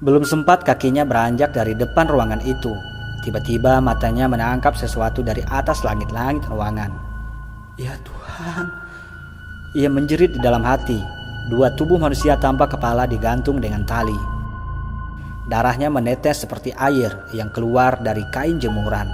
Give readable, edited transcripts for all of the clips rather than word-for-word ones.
Belum sempat kakinya beranjak dari depan ruangan itu, tiba-tiba matanya menangkap sesuatu dari atas langit-langit ruangan. Ya Tuhan, ia menjerit di dalam hati. Dua tubuh manusia tanpa kepala digantung dengan tali. Darahnya menetes seperti air yang keluar dari kain jemuran.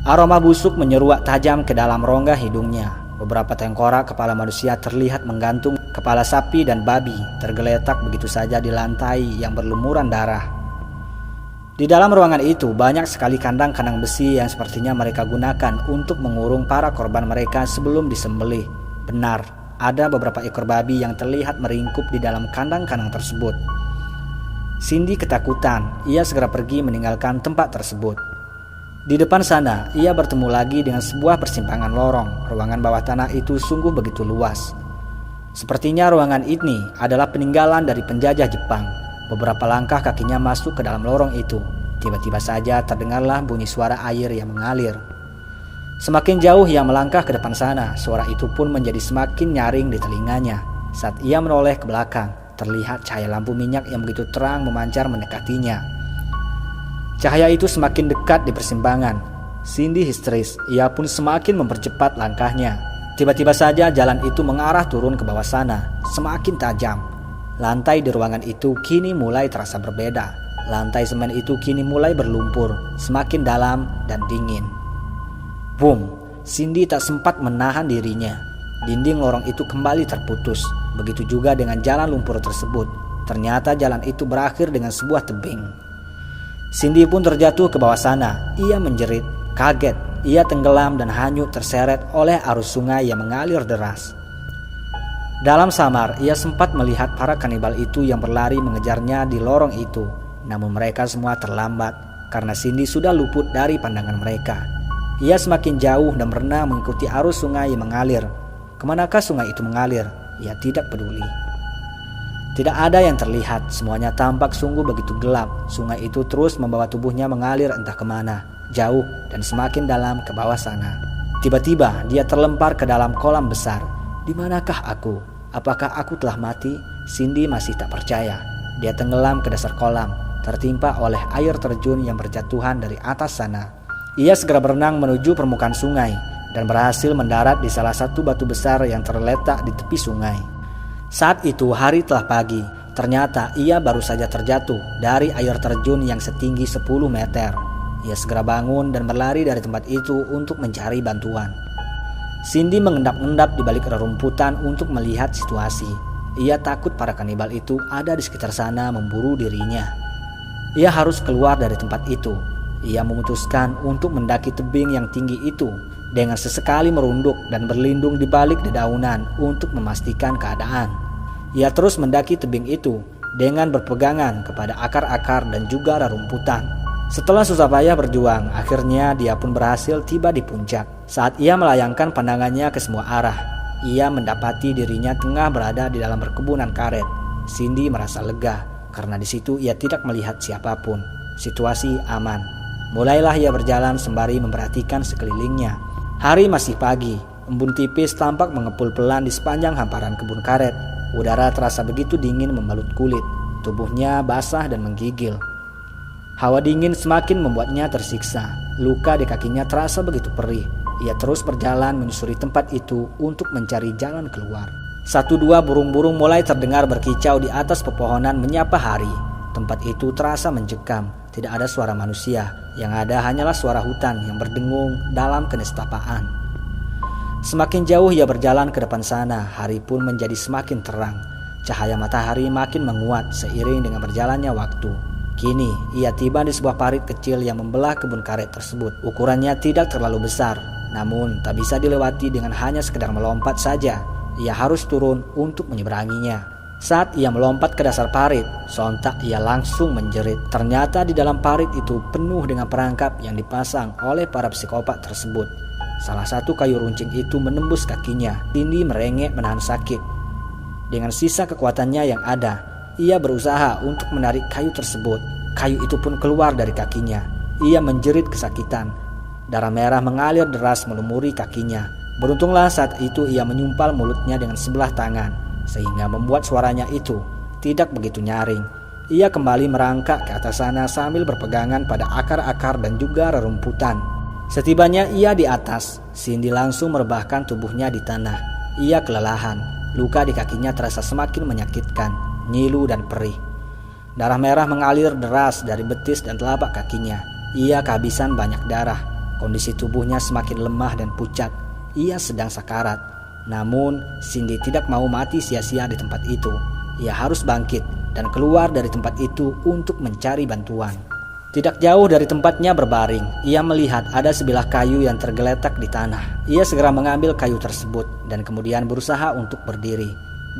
Aroma busuk menyeruak tajam ke dalam rongga hidungnya. Beberapa tengkorak kepala manusia terlihat menggantung. Kepala sapi dan babi tergeletak begitu saja di lantai yang berlumuran darah. Di dalam ruangan itu banyak sekali kandang-kandang besi yang sepertinya mereka gunakan untuk mengurung para korban mereka sebelum disembelih. Benar, ada beberapa ekor babi yang terlihat meringkup di dalam kandang-kandang tersebut. Cindy ketakutan, ia segera pergi meninggalkan tempat tersebut. Di depan sana, ia bertemu lagi dengan sebuah persimpangan lorong. Ruangan bawah tanah itu sungguh begitu luas. Sepertinya ruangan ini adalah peninggalan dari penjajah Jepang. Beberapa langkah kakinya masuk ke dalam lorong itu. Tiba-tiba saja terdengarlah bunyi suara air yang mengalir. Semakin jauh ia melangkah ke depan sana, suara itu pun menjadi semakin nyaring di telinganya. Saat ia menoleh ke belakang, terlihat cahaya lampu minyak yang begitu terang memancar mendekatinya. Cahaya itu semakin dekat di persimpangan. Cindy histeris, ia pun semakin mempercepat langkahnya. Tiba-tiba saja jalan itu mengarah turun ke bawah sana, semakin tajam. Lantai di ruangan itu kini mulai terasa berbeda. Lantai semen itu kini mulai berlumpur, semakin dalam dan dingin. Boom, Cindy tak sempat menahan dirinya. Dinding lorong itu kembali terputus. Begitu juga dengan jalan lumpur tersebut. Ternyata jalan itu berakhir dengan sebuah tebing. Cindy pun terjatuh ke bawah sana. Ia menjerit, kaget. Ia tenggelam dan hanyut terseret oleh arus sungai yang mengalir deras. Dalam samar, ia sempat melihat para kanibal itu yang berlari mengejarnya di lorong itu. Namun mereka semua terlambat karena Cindy sudah luput dari pandangan mereka. Ia semakin jauh dan berenang mengikuti arus sungai yang mengalir. Kemanakah sungai itu mengalir? Ia tidak peduli. Tidak ada yang terlihat, semuanya tampak sungguh begitu gelap. Sungai itu terus membawa tubuhnya mengalir entah kemana, jauh dan semakin dalam ke bawah sana. Tiba-tiba dia terlempar ke dalam kolam besar. Di manakah aku? Apakah aku telah mati? Cindy masih tak percaya. Dia tenggelam ke dasar kolam, tertimpa oleh air terjun yang berjatuhan dari atas sana. Ia segera berenang menuju permukaan sungai dan berhasil mendarat di salah satu batu besar yang terletak di tepi sungai. Saat itu hari telah pagi. Ternyata ia baru saja terjatuh dari air terjun yang setinggi 10 meter. Ia segera bangun dan berlari dari tempat itu untuk mencari bantuan. Cindy mengendap-endap di balik rerumputan untuk melihat situasi. Ia takut para kanibal itu ada di sekitar sana memburu dirinya. Ia harus keluar dari tempat itu. Ia memutuskan untuk mendaki tebing yang tinggi itu dengan sesekali merunduk dan berlindung di balik dedaunan untuk memastikan keadaan. Ia terus mendaki tebing itu dengan berpegangan kepada akar-akar dan juga rerumputan. Setelah susah payah berjuang, akhirnya dia pun berhasil tiba di puncak. Saat ia melayangkan pandangannya ke semua arah, ia mendapati dirinya tengah berada di dalam perkebunan karet. Cindy merasa lega karena di situ ia tidak melihat siapapun. Situasi aman. Mulailah ia berjalan sembari memperhatikan sekelilingnya. Hari masih pagi, embun tipis tampak mengepul pelan di sepanjang hamparan kebun karet. Udara terasa begitu dingin membalut kulit. Tubuhnya basah dan menggigil. Hawa dingin semakin membuatnya tersiksa. Luka di kakinya terasa begitu perih. Ia terus berjalan menyusuri tempat itu untuk mencari jalan keluar. Satu dua burung-burung mulai terdengar berkicau di atas pepohonan menyapa hari. Tempat itu terasa mencekam. Tidak ada suara manusia. Yang ada hanyalah suara hutan yang berdengung dalam kenistapaan. Semakin jauh ia berjalan ke depan sana, hari pun menjadi semakin terang. Cahaya matahari makin menguat seiring dengan berjalannya waktu. Kini ia tiba di sebuah parit kecil yang membelah kebun karet tersebut. Ukurannya tidak terlalu besar, namun tak bisa dilewati dengan hanya sekedar melompat saja. Ia harus turun untuk menyeberanginya. Saat ia melompat ke dasar parit, sontak ia langsung menjerit. Ternyata di dalam parit itu penuh dengan perangkap yang dipasang oleh para psikopat tersebut. Salah satu kayu runcing itu menembus kakinya. Cindy merengek menahan sakit. Dengan sisa kekuatannya yang ada, ia berusaha untuk menarik kayu tersebut. Kayu itu pun keluar dari kakinya. Ia menjerit kesakitan. Darah merah mengalir deras melumuri kakinya. Beruntunglah saat itu ia menyumpal mulutnya dengan sebelah tangan, sehingga membuat suaranya itu tidak begitu nyaring. Ia kembali merangkak ke atas sana sambil berpegangan pada akar-akar dan juga rerumputan. Setibanya ia di atas, Cindy langsung merebahkan tubuhnya di tanah. Ia kelelahan, luka di kakinya terasa semakin menyakitkan, nyilu dan perih. Darah merah mengalir deras dari betis dan telapak kakinya. Ia kehabisan banyak darah. Kondisi tubuhnya semakin lemah dan pucat. Ia sedang sakarat. Namun, Cindy tidak mau mati sia-sia di tempat itu. Ia harus bangkit dan keluar dari tempat itu untuk mencari bantuan. Tidak jauh dari tempatnya berbaring, ia melihat ada sebilah kayu yang tergeletak di tanah. Ia segera mengambil kayu tersebut dan kemudian berusaha untuk berdiri.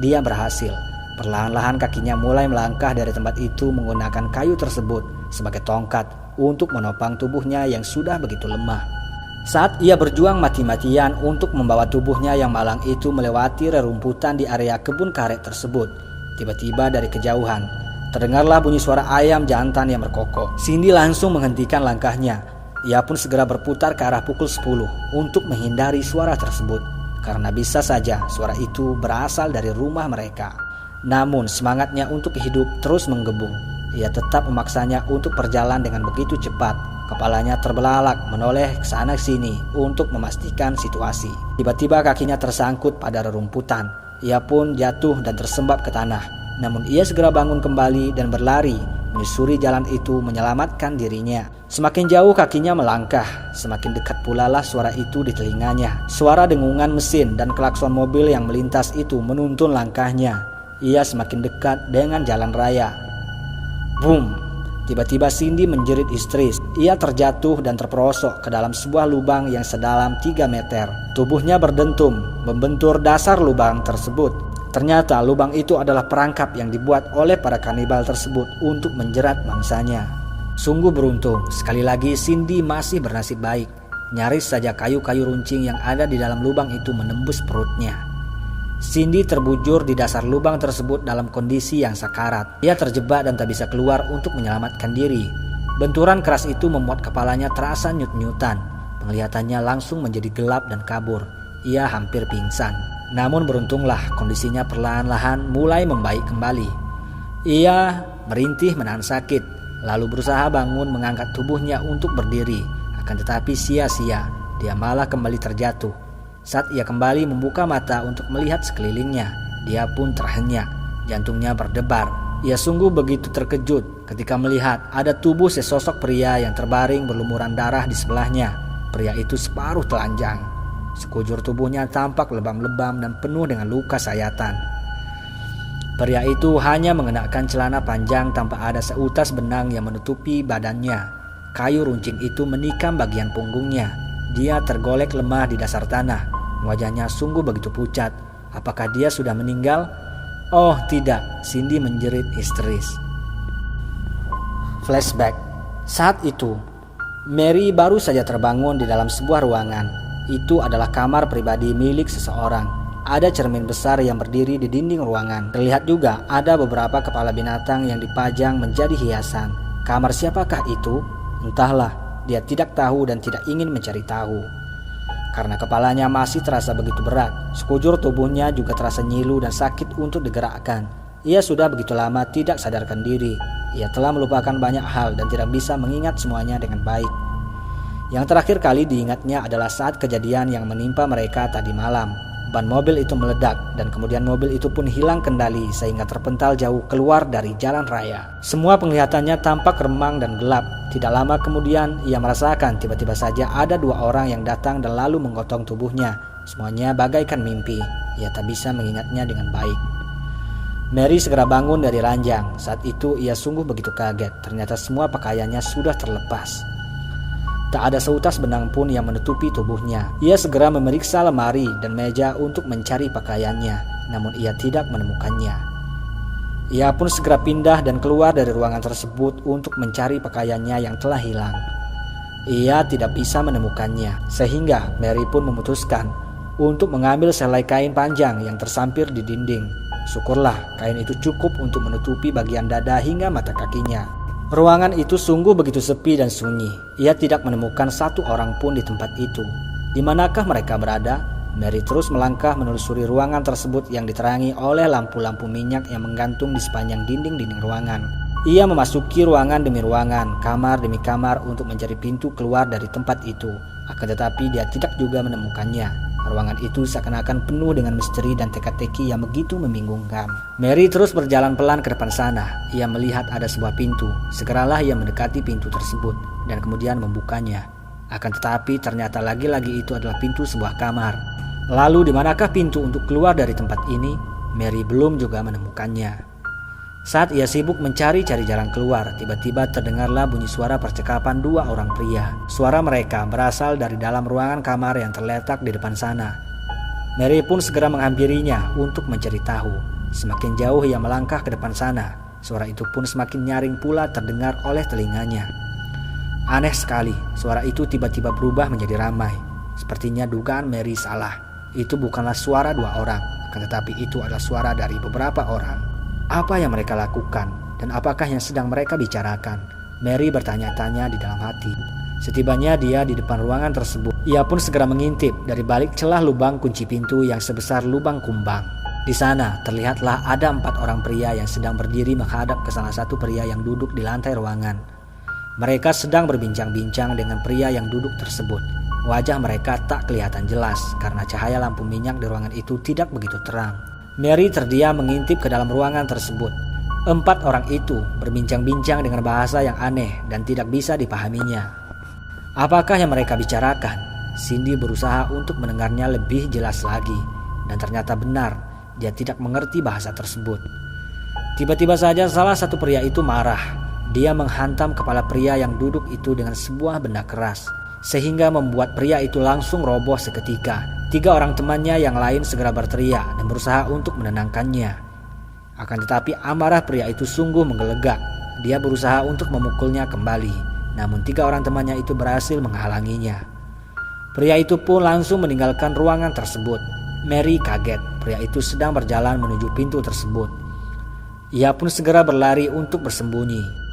Dia berhasil. Perlahan-lahan kakinya mulai melangkah dari tempat itu menggunakan kayu tersebut sebagai tongkat untuk menopang tubuhnya yang sudah begitu lemah. Saat ia berjuang mati-matian untuk membawa tubuhnya yang malang itu melewati rerumputan di area kebun karet tersebut, tiba-tiba dari kejauhan terdengarlah bunyi suara ayam jantan yang berkokok. Cindy langsung menghentikan langkahnya. Ia pun segera berputar ke arah pukul 10 untuk menghindari suara tersebut, karena bisa saja suara itu berasal dari rumah mereka. Namun semangatnya untuk hidup terus menggebung. Ia tetap memaksanya untuk berjalan dengan begitu cepat. Kepalanya terbelalak menoleh ke sana sini untuk memastikan situasi. Tiba-tiba kakinya tersangkut pada rerumputan. Ia pun jatuh dan tersembab ke tanah. Namun ia segera bangun kembali dan berlari menyusuri jalan itu menyelamatkan dirinya. Semakin jauh kakinya melangkah, semakin dekat pula lah suara itu di telinganya. Suara dengungan mesin dan klakson mobil yang melintas itu menuntun langkahnya. Ia semakin dekat dengan jalan raya. Boom! Tiba-tiba Cindy menjerit histeris. Ia terjatuh dan terperosok ke dalam sebuah lubang yang sedalam 3 meter. Tubuhnya berdentum, membentur dasar lubang tersebut. Ternyata lubang itu adalah perangkap yang dibuat oleh para kanibal tersebut untuk menjerat mangsanya. Sungguh beruntung, sekali lagi Cindy masih bernasib baik. Nyaris saja kayu-kayu runcing yang ada di dalam lubang itu menembus perutnya. Cindy terbujur di dasar lubang tersebut dalam kondisi yang sakarat. Ia terjebak dan tak bisa keluar untuk menyelamatkan diri. Benturan keras itu membuat kepalanya terasa nyut-nyutan. Penglihatannya langsung menjadi gelap dan kabur. Ia hampir pingsan. Namun beruntunglah kondisinya perlahan-lahan mulai membaik kembali. Ia merintih menahan sakit, lalu berusaha bangun mengangkat tubuhnya untuk berdiri. Akan tetapi sia-sia, dia malah kembali terjatuh. Saat ia kembali membuka mata untuk melihat sekelilingnya, dia pun terhenyak, jantungnya berdebar. Ia sungguh begitu terkejut ketika melihat ada tubuh sesosok pria yang terbaring berlumuran darah di sebelahnya. Pria itu separuh telanjang. Sekujur tubuhnya tampak lebam-lebam dan penuh dengan luka sayatan. Pria itu hanya mengenakan celana panjang tanpa ada seutas benang yang menutupi badannya. Kayu runcing itu menikam bagian punggungnya. Dia tergolek lemah di dasar tanah. Wajahnya sungguh begitu pucat. Apakah dia sudah meninggal? Oh tidak, Cindy menjerit histeris. Flashback. Saat itu, Mary baru saja terbangun di dalam sebuah ruangan. Itu adalah kamar pribadi milik seseorang. Ada cermin besar yang berdiri di dinding ruangan. Terlihat juga ada beberapa kepala binatang yang dipajang menjadi hiasan. Kamar siapakah itu? Entahlah. Dia tidak tahu dan tidak ingin mencari tahu. Karena kepalanya masih terasa begitu berat, sekujur tubuhnya juga terasa nyilu dan sakit untuk digerakkan. Ia sudah begitu lama tidak sadarkan diri. Ia telah melupakan banyak hal dan tidak bisa mengingat semuanya dengan baik. Yang terakhir kali diingatnya adalah saat kejadian yang menimpa mereka tadi malam. Ban mobil itu meledak dan kemudian mobil itu pun hilang kendali sehingga terpental jauh keluar dari jalan raya. Semua penglihatannya tampak remang dan gelap. Tidak lama kemudian ia merasakan tiba-tiba saja ada 2 orang yang datang dan lalu menggotong tubuhnya. Semuanya bagaikan mimpi. Ia tak bisa mengingatnya dengan baik. Mary segera bangun dari ranjang. Saat itu ia sungguh begitu kaget. Ternyata semua pakaiannya sudah terlepas. Tak ada seutas benang pun yang menutupi tubuhnya. Ia segera memeriksa lemari dan meja untuk mencari pakaiannya, namun ia tidak menemukannya. Ia pun segera pindah dan keluar dari ruangan tersebut untuk mencari pakaiannya yang telah hilang. Ia tidak bisa menemukannya, sehingga Mary pun memutuskan untuk mengambil selai kain panjang yang tersampir di dinding. Syukurlah kain itu cukup untuk menutupi bagian dada hingga mata kakinya. Ruangan itu sungguh begitu sepi dan sunyi. Ia tidak menemukan satu orang pun di tempat itu. Di manakah mereka berada? Mary terus melangkah menelusuri ruangan tersebut yang diterangi oleh lampu-lampu minyak yang menggantung di sepanjang dinding-dinding ruangan. Ia memasuki ruangan demi ruangan, kamar demi kamar untuk mencari pintu keluar dari tempat itu. Akan tetapi dia tidak juga menemukannya. Ruangan itu seakan-akan penuh dengan misteri dan teka-teki yang begitu membingungkan. Mary terus berjalan pelan ke depan sana. Ia melihat ada sebuah pintu. Segeralah ia mendekati pintu tersebut dan kemudian membukanya. Akan tetapi ternyata lagi-lagi itu adalah pintu sebuah kamar. Lalu di manakah pintu untuk keluar dari tempat ini? Mary belum juga menemukannya. Saat ia sibuk mencari-cari jalan keluar, tiba-tiba terdengarlah bunyi suara percakapan dua orang pria. Suara mereka berasal dari dalam ruangan kamar yang terletak di depan sana. Mary pun segera menghampirinya untuk mencari tahu. Semakin jauh ia melangkah ke depan sana, suara itu pun semakin nyaring pula terdengar oleh telinganya. Aneh sekali, suara itu tiba-tiba berubah menjadi ramai. Sepertinya dugaan Mary salah. Itu bukanlah suara dua orang, akan tetapi itu adalah suara dari beberapa orang. Apa yang mereka lakukan dan apakah yang sedang mereka bicarakan? Mary bertanya-tanya di dalam hati. Setibanya dia di depan ruangan tersebut, ia pun segera mengintip dari balik celah lubang kunci pintu yang sebesar lubang kumbang. Di sana terlihatlah ada 4 orang pria yang sedang berdiri menghadap ke salah satu pria yang duduk di lantai ruangan. Mereka sedang berbincang-bincang dengan pria yang duduk tersebut. Wajah mereka tak kelihatan jelas karena cahaya lampu minyak di ruangan itu tidak begitu terang. Mary terdiam mengintip ke dalam ruangan tersebut. 4 orang itu berbincang-bincang dengan bahasa yang aneh dan tidak bisa dipahaminya. Apakah yang mereka bicarakan? Cindy berusaha untuk mendengarnya lebih jelas lagi, dan ternyata benar, dia tidak mengerti bahasa tersebut. Tiba-tiba saja salah satu pria itu marah. Dia menghantam kepala pria yang duduk itu dengan sebuah benda keras, sehingga membuat pria itu langsung roboh seketika. 3 orang temannya yang lain segera berteriak dan berusaha untuk menenangkannya. Akan tetapi amarah pria itu sungguh menggelegak. Dia berusaha untuk memukulnya kembali, namun 3 orang temannya itu berhasil menghalanginya. Pria itu pun langsung meninggalkan ruangan tersebut. Mary kaget, pria itu sedang berjalan menuju pintu tersebut. Ia pun segera berlari untuk bersembunyi.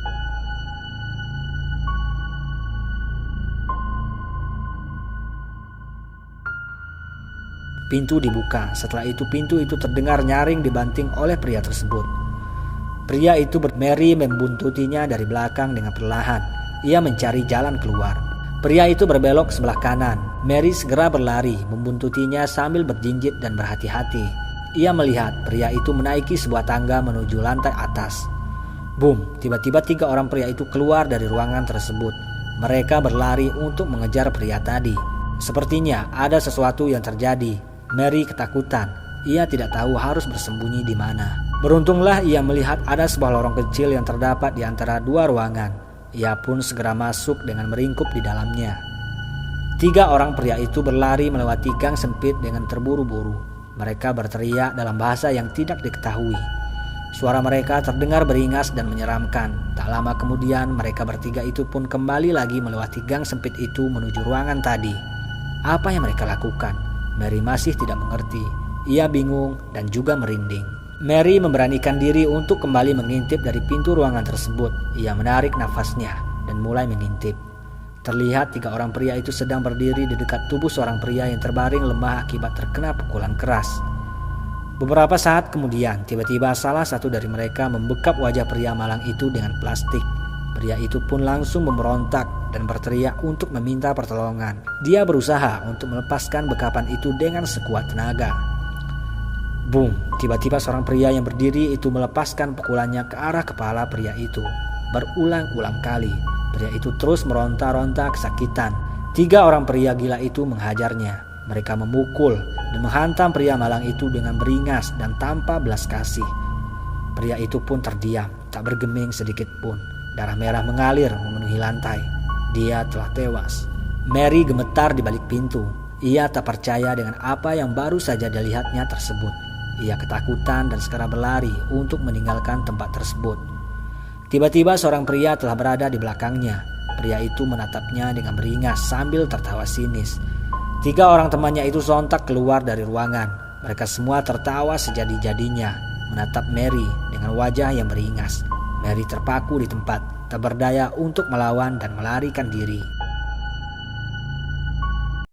Pintu dibuka. Setelah itu pintu itu terdengar nyaring dibanting oleh pria tersebut. Pria itu Mary membuntutinya dari belakang dengan perlahan. Ia mencari jalan keluar. Pria itu berbelok sebelah kanan. Mary segera berlari membuntutinya sambil berjinjit dan berhati-hati. Ia melihat pria itu menaiki sebuah tangga menuju lantai atas. Boom, tiba-tiba 3 orang pria itu keluar dari ruangan tersebut. Mereka berlari untuk mengejar pria tadi. Sepertinya ada sesuatu yang terjadi. Mary ketakutan. Ia tidak tahu harus bersembunyi di mana. Beruntunglah ia melihat ada sebuah lorong kecil yang terdapat di antara 2 ruangan. Ia pun segera masuk dengan meringkup di dalamnya. 3 orang pria itu berlari melewati gang sempit dengan terburu-buru. Mereka berteriak dalam bahasa yang tidak diketahui. Suara mereka terdengar beringas dan menyeramkan. Tak lama kemudian mereka bertiga itu pun kembali lagi melewati gang sempit itu menuju ruangan tadi. Apa yang mereka lakukan? Mary masih tidak mengerti. Ia bingung dan juga merinding. Mary memberanikan diri untuk kembali mengintip dari pintu ruangan tersebut. Ia menarik nafasnya dan mulai mengintip. Terlihat 3 orang pria itu sedang berdiri di dekat tubuh seorang pria yang terbaring lemah akibat terkena pukulan keras. Beberapa saat kemudian, tiba-tiba salah satu dari mereka membekap wajah pria malang itu dengan plastik. Pria itu pun langsung memberontak dan berteriak untuk meminta pertolongan. Dia berusaha untuk melepaskan bekapan itu dengan sekuat tenaga. Boom, tiba-tiba seorang pria yang berdiri itu melepaskan pukulannya ke arah kepala pria itu. Berulang-ulang kali, pria itu terus meronta-ronta kesakitan. 3 orang pria gila itu menghajarnya. Mereka memukul dan menghantam pria malang itu dengan beringas dan tanpa belas kasih. Pria itu pun terdiam, tak bergeming sedikit pun. Darah merah mengalir memenuhi lantai. Dia telah tewas. Mary gemetar di balik pintu. Ia tak percaya dengan apa yang baru saja dilihatnya tersebut. Ia ketakutan dan segera berlari untuk meninggalkan tempat tersebut. Tiba-tiba seorang pria telah berada di belakangnya. Pria itu menatapnya dengan beringas sambil tertawa sinis. 3 orang temannya itu sontak keluar dari ruangan. Mereka semua tertawa sejadi-jadinya menatap Mary dengan wajah yang beringas. Mary terpaku di tempat, tak berdaya untuk melawan dan melarikan diri.